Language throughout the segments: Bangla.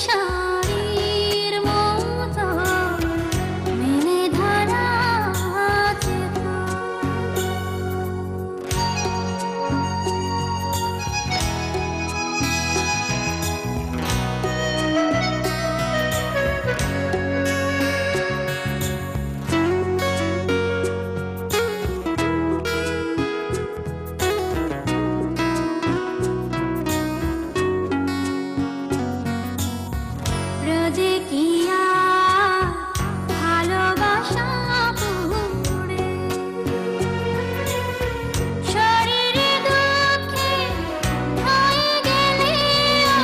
শাড়ির মতো মেলে ধরা আছে তো। রোদে কি আর ভালোবাসা পুড়ে, শরীরে দুঃখে হয়ে গেলেও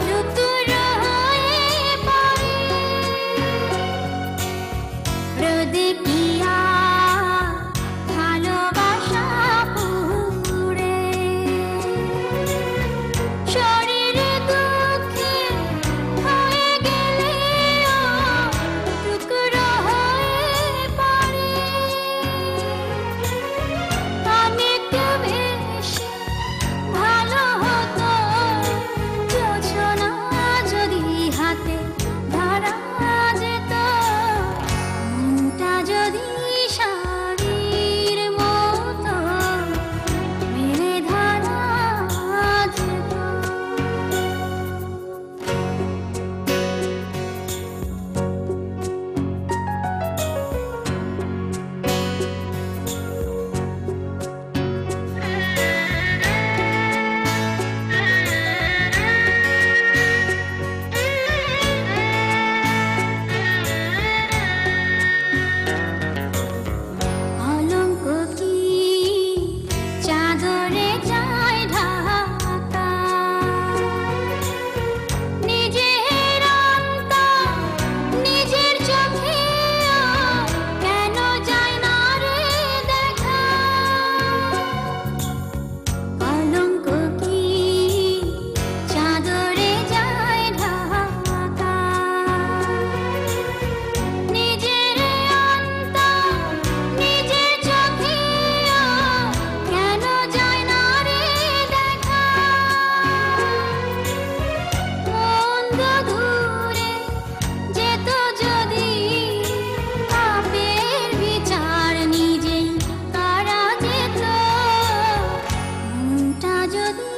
দুতুর হয়ে পড়ে। রোদে কি আর ভালোবাসা পুড়ে, শরীরে দুঃখে হয়ে গেলেও টুকরো হয়ে পড়ে। আমি একটু বেশি ভালো হতো জোছনা যদি হাতে ধরা যেত, মনটা যদি শাড়ির মতো মেলে ধরা যেত। অলঙ্ক কি চাদরে যায় ঢাকা, নিজের অন্তর নিজের চোখেও কেন যায় না রে দেখা। অলঙ্ক কি চাদরে যায় ঢাকা, নিজের অন্তর নিজের চোখেও কেন যায় না রে দেখা। মন্দ দূরে যেত যদি পাপের বিচার নিজেই করা যেত, মনটা যদি